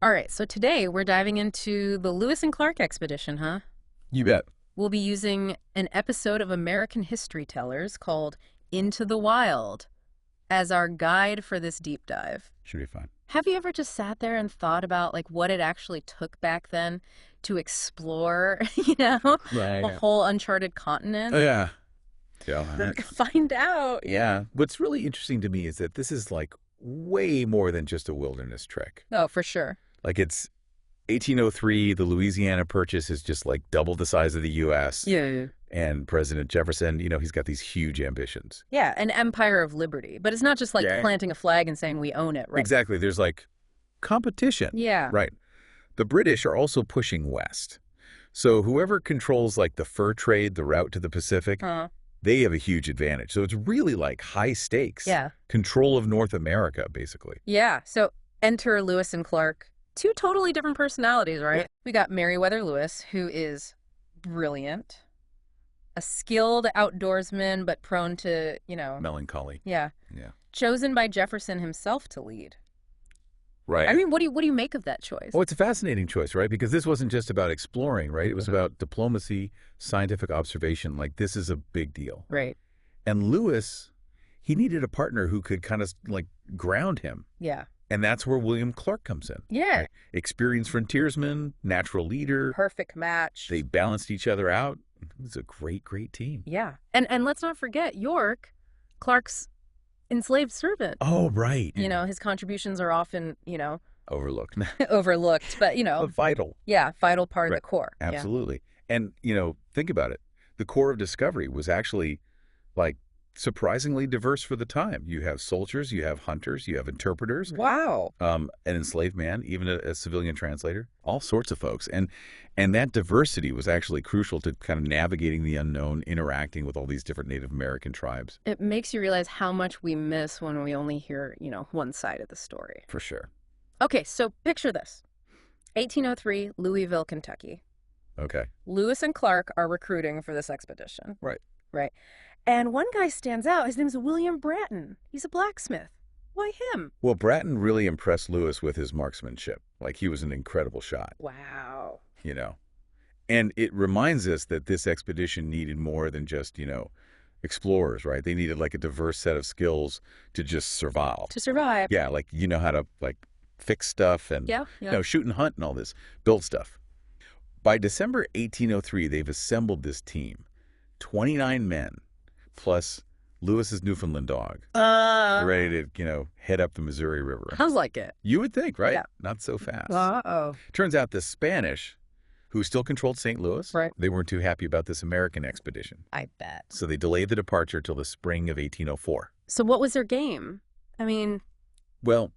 All right, so today we're diving into the Lewis and Clark expedition, huh? You bet. We'll be using an episode of American History Tellers called Into the Wild as our guide for this deep dive. Should be fun. Have you ever just sat there and thought about like what it actually took back then to explore, Right. a whole uncharted continent? Oh, yeah. Yeah. Find out. Yeah. What's really interesting to me is that this is like way more than just a wilderness trek. Oh, for sure. Like it's 1803, the Louisiana Purchase is just like double the size of the U.S. Yeah. And President Jefferson, he's got these huge ambitions. Yeah, an empire of liberty. But it's not just like planting a flag and saying we own it, right? Exactly. There's like competition. Yeah. Right. The British are also pushing west. So whoever controls like the fur trade, the route to the Pacific, they have a huge advantage. So it's really like high stakes. Yeah. Control of North America, basically. Yeah. So enter Lewis and Clark. Two totally different personalities, right? Yeah. We got Meriwether Lewis, who is brilliant, a skilled outdoorsman, but prone to, Melancholy. Yeah. Yeah. Chosen by Jefferson himself to lead. Right. I mean, what do you make of that choice? Oh, it's a fascinating choice, right? Because this wasn't just about exploring, right? It was about diplomacy, scientific observation. Like, this is a big deal. Right. And Lewis, he needed a partner who could kind of like ground him. Yeah. And that's where William Clark comes in. Yeah. Right? Experienced frontiersman, natural leader. Perfect match. They balanced each other out. It was a great, great team. Yeah. And let's not forget York, Clark's enslaved servant. Oh, right. His contributions are often, Overlooked. overlooked, but, Vital. Yeah, vital part of the core. Absolutely. Yeah. And, think about it. The core of discovery was actually like surprisingly diverse for the time. You have soldiers, you have hunters, you have interpreters. Wow. An enslaved man, even a civilian translator, all sorts of folks. And that diversity was actually crucial to kind of navigating the unknown, interacting with all these different Native American tribes. It makes you realize how much we miss when we only hear, one side of the story. For sure. Okay, so picture this. 1803, Louisville, Kentucky. Okay. Lewis and Clark are recruiting for this expedition. Right. Right. And one guy stands out. His name's William Bratton. He's a blacksmith. Why him? Well, Bratton really impressed Lewis with his marksmanship. Like, he was an incredible shot. Wow. And it reminds us that this expedition needed more than just, explorers, right? They needed like a diverse set of skills to just survive. To survive. Yeah, like, how to like fix stuff and, shoot and hunt and all this, build stuff. By December 1803, they've assembled this team, 29 men, plus Lewis's Newfoundland dog. Ready to, head up the Missouri River. Sounds like it. You would think, right? Yeah. Not so fast. Uh-oh. Turns out the Spanish, who still controlled St. Louis, right, they weren't too happy about this American expedition. I bet. So they delayed the departure till the spring of 1804. So what was their game? I mean... Well,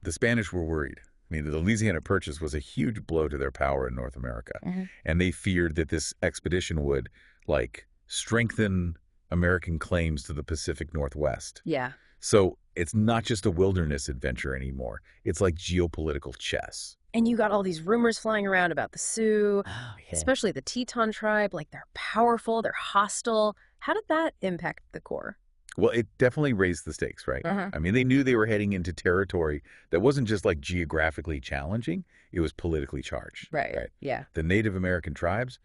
the Spanish were worried. I mean, the Louisiana Purchase was a huge blow to their power in North America. And they feared that this expedition would, like, strengthen American claims to the Pacific Northwest. Yeah. So it's not just a wilderness adventure anymore. It's like geopolitical chess. And you got all these rumors flying around about the Sioux, especially the Teton tribe. Like, they're powerful, they're hostile. How did that impact the core? Well, it definitely raised the stakes, right? I mean, they knew they were heading into territory that wasn't just like geographically challenging, it was politically charged. Right. Yeah. The Native American tribes,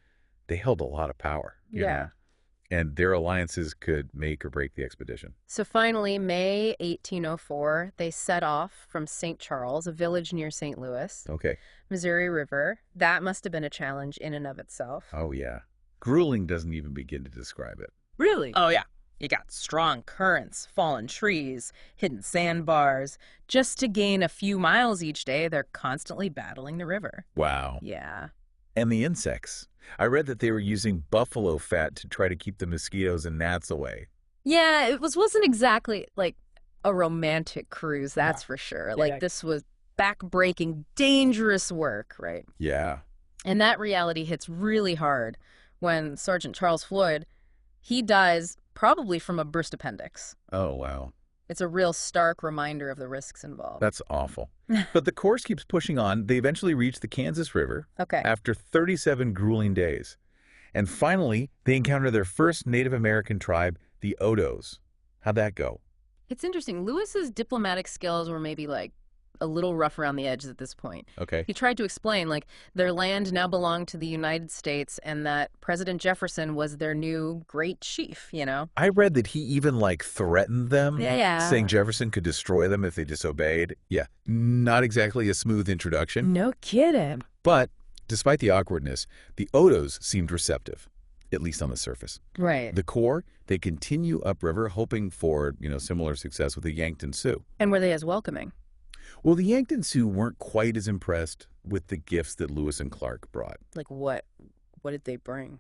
they held a lot of power. You know? And their alliances could make or break the expedition. So finally, May 1804, they set off from St. Charles, a village near St. Louis. Okay. Missouri River. That must have been a challenge in and of itself. Oh, yeah. Grueling doesn't even begin to describe it. Really? Oh, yeah. You got strong currents, fallen trees, hidden sandbars. Just to gain a few miles each day, they're constantly battling the river. Wow. Yeah. And the insects. I read that they were using buffalo fat to try to keep the mosquitoes and gnats away. Yeah, it wasn't exactly like a romantic cruise, that's for sure. Like, this was back-breaking, dangerous work, right? Yeah. And that reality hits really hard when Sergeant Charles Floyd, he dies probably from a burst appendix. Oh, wow. It's a real stark reminder of the risks involved. That's awful. But the course keeps pushing on. They eventually reach the Kansas River after 37 grueling days. And finally, they encounter their first Native American tribe, the Odos. How'd that go? It's interesting. Lewis's diplomatic skills were maybe like a little rough around the edges at this point. Okay. He tried to explain, like, their land now belonged to the United States and that President Jefferson was their new great chief, you know? I read that he even, like, threatened them, Yeah. saying Jefferson could destroy them if they disobeyed. Yeah, not exactly a smooth introduction. No kidding. But despite the awkwardness, the Odos seemed receptive, at least on the surface. Right. The Corps, they continue upriver, hoping for, similar success with the Yankton Sioux. And were they as welcoming? Well, the Yankton Sioux weren't quite as impressed with the gifts that Lewis and Clark brought. Like what? What did they bring?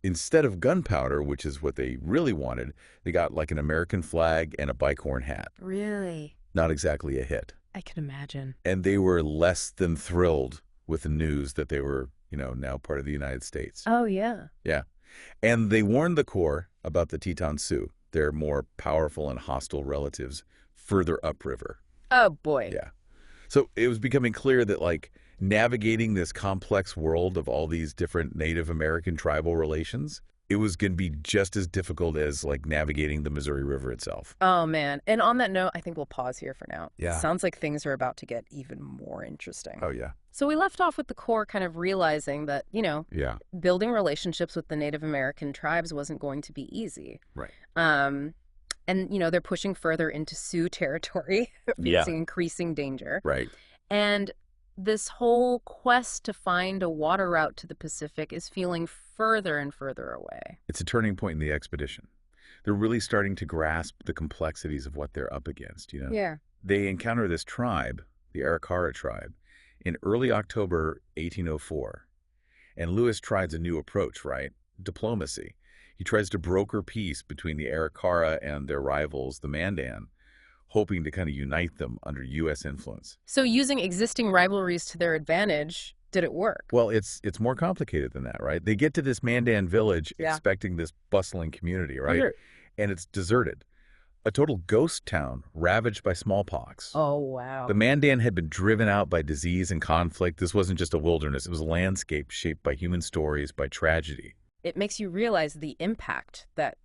Instead of gunpowder, which is what they really wanted, they got like an American flag and a bicorn hat. Really? Not exactly a hit. I can imagine. And they were less than thrilled with the news that they were, now part of the United States. Oh, yeah. Yeah. And they warned the Corps about the Teton Sioux, their more powerful and hostile relatives further upriver. Oh, boy. Yeah. So it was becoming clear that, like, navigating this complex world of all these different Native American tribal relations, it was going to be just as difficult as, like, navigating the Missouri River itself. Oh, man. And on that note, I think we'll pause here for now. Yeah. Sounds like things are about to get even more interesting. Oh, yeah. So we left off with the Corps kind of realizing that, Yeah. building relationships with the Native American tribes wasn't going to be easy. Right. And, they're pushing further into Sioux territory, facing increasing danger. Right. And this whole quest to find a water route to the Pacific is feeling further and further away. It's a turning point in the expedition. They're really starting to grasp the complexities of what they're up against, Yeah. They encounter this tribe, the Arikara tribe, in early October 1804. And Lewis tries a new approach, right? Diplomacy. He tries to broker peace between the Arikara and their rivals, the Mandan, hoping to kind of unite them under U.S. influence. So using existing rivalries to their advantage, did it work? Well, it's more complicated than that, right? They get to this Mandan village expecting this bustling community, right? Sure. And it's deserted. A total ghost town ravaged by smallpox. Oh, wow. The Mandan had been driven out by disease and conflict. This wasn't just a wilderness. It was a landscape shaped by human stories, by tragedy. It makes you realize the impact that,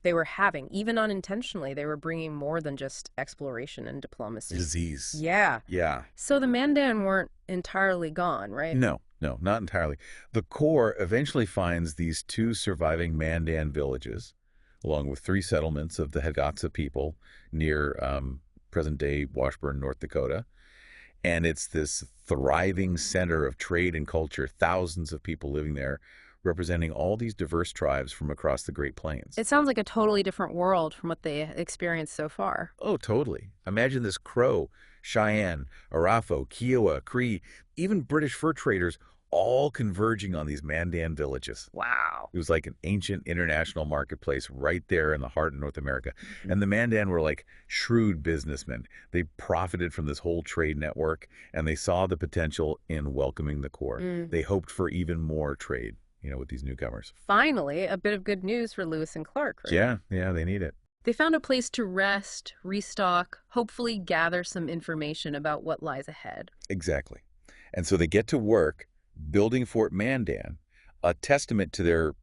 they were having. Even unintentionally, they were bringing more than just exploration and diplomacy. Disease. Yeah. Yeah. So the Mandan weren't entirely gone, right? No, not entirely. The Corps eventually finds these 2 surviving Mandan villages, along with 3 settlements of the Hidatsa people near present-day Washburn, North Dakota. And it's this thriving center of trade and culture, thousands of people living there, representing all these diverse tribes from across the Great Plains. It sounds like a totally different world from what they experienced so far. Oh, totally. Imagine this Crow, Cheyenne, Arapaho, Kiowa, Cree, even British fur traders all converging on these Mandan villages. Wow. It was like an ancient international marketplace right there in the heart of North America. And the Mandan were like shrewd businessmen. They profited from this whole trade network, and they saw the potential in welcoming the Corps. They hoped for even more trade, with these newcomers. Finally, a bit of good news for Lewis and Clark, right? Yeah, they need it. They found a place to rest, restock, hopefully gather some information about what lies ahead. Exactly. And so they get to work building Fort Mandan, a testament to their,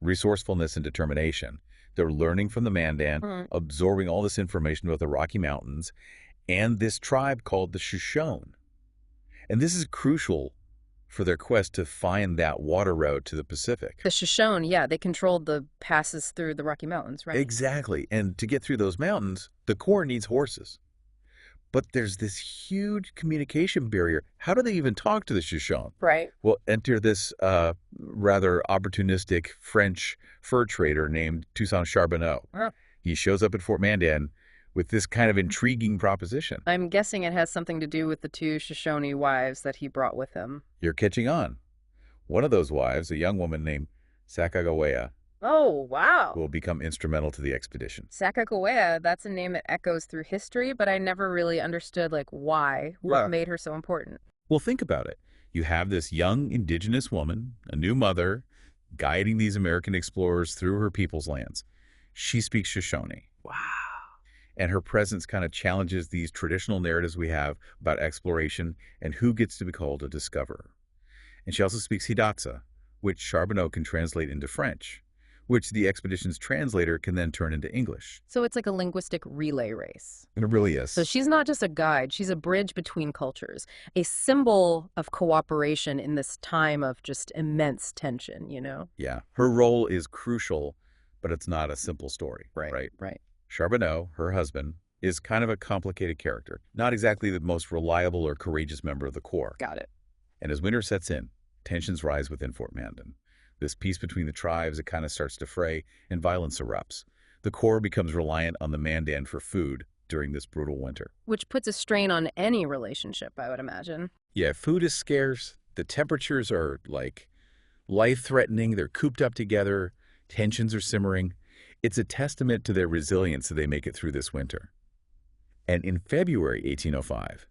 resourcefulness and determination. They're learning from the Mandan, absorbing all this information about the Rocky Mountains and this tribe called the Shoshone. And this is crucial for their quest to find that water route to the Pacific. The Shoshone, yeah, they controlled the passes through the Rocky Mountains, right? Exactly. And to get through those mountains, the Corps needs horses. But there's this huge communication barrier. How do they even talk to the Shoshone? Right. Well, enter this rather opportunistic French fur trader named Toussaint Charbonneau. Huh. He shows up at Fort Mandan with this kind of intriguing proposition. I'm guessing it has something to do with the 2 Shoshone wives that he brought with him. You're catching on. One of those wives, a young woman named Sacagawea, Oh, wow. will become instrumental to the expedition. Sacagawea, that's a name that echoes through history, but I never really understood, why, what made her so important. Well, think about it. You have this young indigenous woman, a new mother, guiding these American explorers through her people's lands. She speaks Shoshone. Wow. And her presence kind of challenges these traditional narratives we have about exploration and who gets to be called a discoverer. And she also speaks Hidatsa, which Charbonneau can translate into French, which the expedition's translator can then turn into English. So it's like a linguistic relay race. And it really is. So she's not just a guide, she's a bridge between cultures, a symbol of cooperation in this time of just immense tension, you know? Yeah, her role is crucial, but it's not a simple story, right? Right. Charbonneau, her husband, is kind of a complicated character, not exactly the most reliable or courageous member of the Corps. Got it. And as winter sets in, tensions rise within Fort Mandan. This peace between the tribes, it kind of starts to fray, and violence erupts. The Corps becomes reliant on the Mandan for food during this brutal winter. Which puts a strain on any relationship, I would imagine. Yeah, food is scarce. The temperatures are, like, life-threatening. They're cooped up together. Tensions are simmering. It's a testament to their resilience that they make it through this winter. And in February 1805,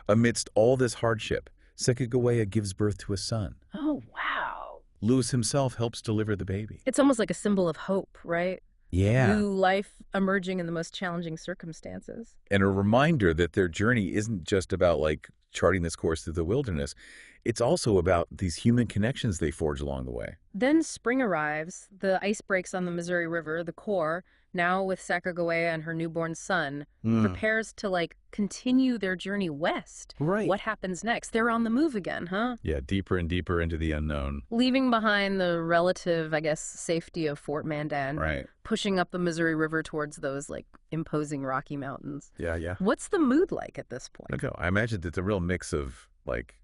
amidst all this hardship, Sacagawea gives birth to a son. Oh, wow. Lewis himself helps deliver the baby. It's almost like a symbol of hope, right? Yeah. New life emerging in the most challenging circumstances. And a reminder that their journey isn't just about, like, charting this course through the wilderness. It's also about these human connections they forge along the way. Then spring arrives, the ice breaks on the Missouri River, the Corps, now with Sacagawea and her newborn son, prepares to, like, continue their journey west. Right. What happens next? They're on the move again, huh? Yeah, deeper and deeper into the unknown. Leaving behind the relative, I guess, safety of Fort Mandan. Right. Pushing up the Missouri River towards those, like, imposing Rocky Mountains. Yeah. What's the mood like at this point? Okay. I imagine it's a real mix of, like,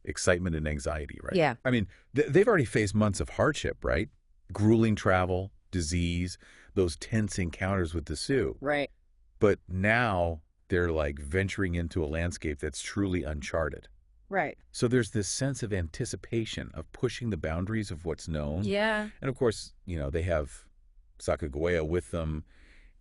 excitement and anxiety, right? Yeah. I mean, they've already faced months of hardship, right? Grueling travel, disease, those tense encounters with the Sioux. Right. But now they're, like, venturing into a landscape that's truly uncharted. Right. So there's this sense of anticipation of pushing the boundaries of what's known. Yeah. And of course, you know, they have Sacagawea with them,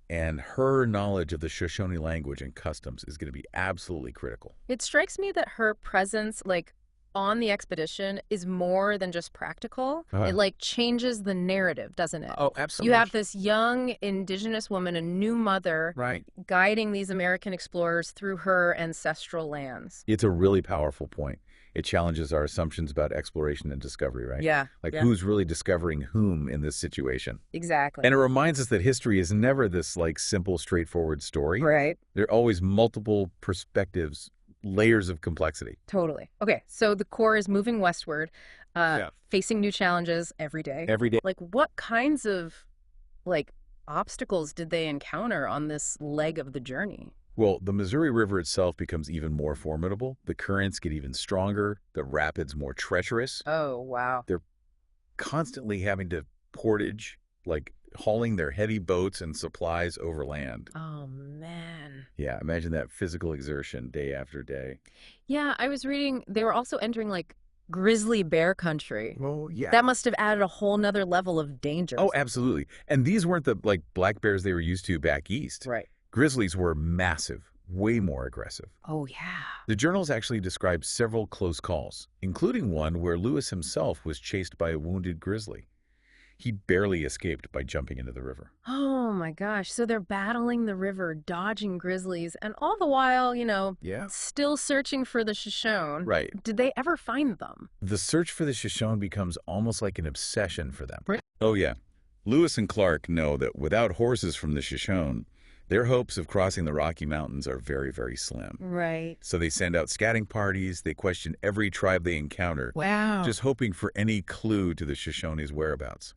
and her knowledge of the Shoshone language and customs is going to be absolutely critical. It strikes me that her presence, like, on the expedition is more than just practical. It, like, changes the narrative, doesn't it? Oh, absolutely. You have this young indigenous woman, a new mother, Right. guiding these American explorers through her ancestral lands. It's a really powerful point. It challenges our assumptions about exploration and discovery, right? Yeah. Like, yeah. who's really discovering whom in this situation? Exactly. And it reminds us that history is never this, like, simple, straightforward story. Right. There are always multiple perspectives, layers of complexity. Totally. Okay, so the Corps is moving westward, facing new challenges every day. Every day. Like, what kinds of, like, obstacles did they encounter on this leg of the journey? Well, the Missouri River itself becomes even more formidable. The currents get even stronger, the rapids more treacherous. Oh, wow. They're constantly having to portage, like, hauling their heavy boats and supplies overland. Oh, man. Yeah, imagine that physical exertion day after day. Yeah, I was reading they were also entering, like, grizzly bear country. Oh, yeah. That must have added a whole nother level of danger. Oh, absolutely. And these weren't the, like, black bears they were used to back east. Right. Grizzlies were massive, way more aggressive. Oh, yeah. The journals actually describe several close calls, including one where Lewis himself was chased by a wounded grizzly. He barely escaped by jumping into the river. Oh, my gosh. So they're battling the river, dodging grizzlies, and all the while, you know, Yeah. still searching for the Shoshone. Right. Did they ever find them? The search for the Shoshone becomes almost like an obsession for them. Right. Oh, yeah. Lewis and Clark know that without horses from the Shoshone, their hopes of crossing the Rocky Mountains are very, very slim. Right. So they send out scouting parties. They question every tribe they encounter, Wow. just hoping for any clue to the Shoshone's whereabouts.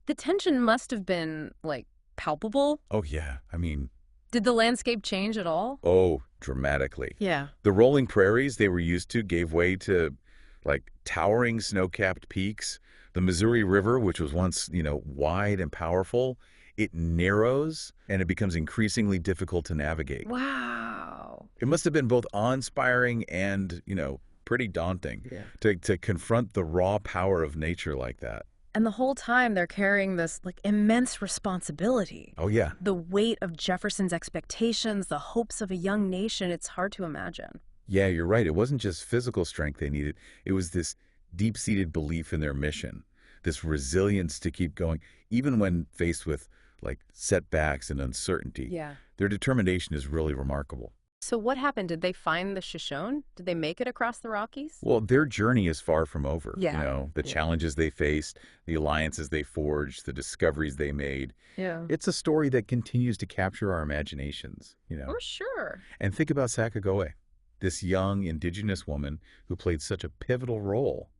The tension must have been, like, palpable. Oh, yeah. I mean, Did the landscape change at all? oh, dramatically. Yeah. The rolling prairies they were used to gave way to, like, towering snow-capped peaks. The Missouri River, which was once, you know, wide and powerful, it narrows and it becomes increasingly difficult to navigate. Wow. It must have been both awe-inspiring and, you know, pretty daunting to confront the raw power of nature like that. And the whole time they're carrying this, like, immense responsibility. Oh, yeah. The weight of Jefferson's expectations, the hopes of a young nation, it's hard to imagine. Yeah, you're right. It wasn't just physical strength they needed. It was this deep-seated belief in their mission, this resilience to keep going, even when faced with, like, setbacks and uncertainty. Yeah. Their determination is really remarkable. So what happened? Did they find the Shoshone? Did they make it across the Rockies? Well, their journey is far from over. Yeah. The challenges they faced, the alliances they forged, the discoveries they made. Yeah. It's a story that continues to capture our imaginations. For sure. And think about Sacagawea, this young indigenous woman who played such a pivotal role.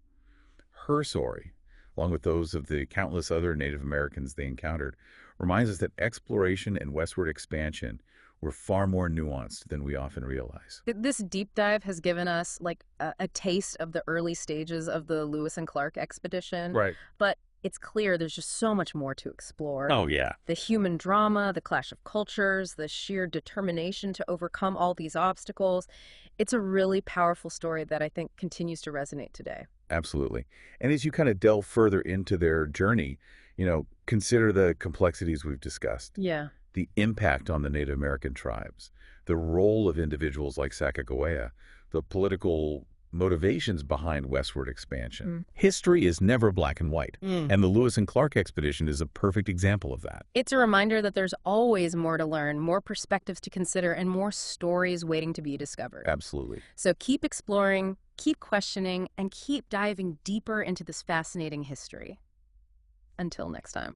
Her story, along with those of the countless other Native Americans they encountered, reminds us that exploration and westward expansion were far more nuanced than we often realize. This deep dive has given us like a taste of the early stages of the Lewis and Clark expedition. Right. But it's clear there's just so much more to explore. Oh, yeah. The human drama, the clash of cultures, the sheer determination to overcome all these obstacles. It's a really powerful story that I think continues to resonate today. Absolutely. And as you kind of delve further into their journey, consider the complexities we've discussed. Yeah. The impact on the Native American tribes, the role of individuals like Sacagawea, the political motivations behind westward expansion. History is never black and white, and the Lewis and Clark expedition is a perfect example of that. It's a reminder that there's always more to learn, more perspectives to consider, and more stories waiting to be discovered. Absolutely. So keep exploring, keep questioning, and keep diving deeper into this fascinating history. Until next time.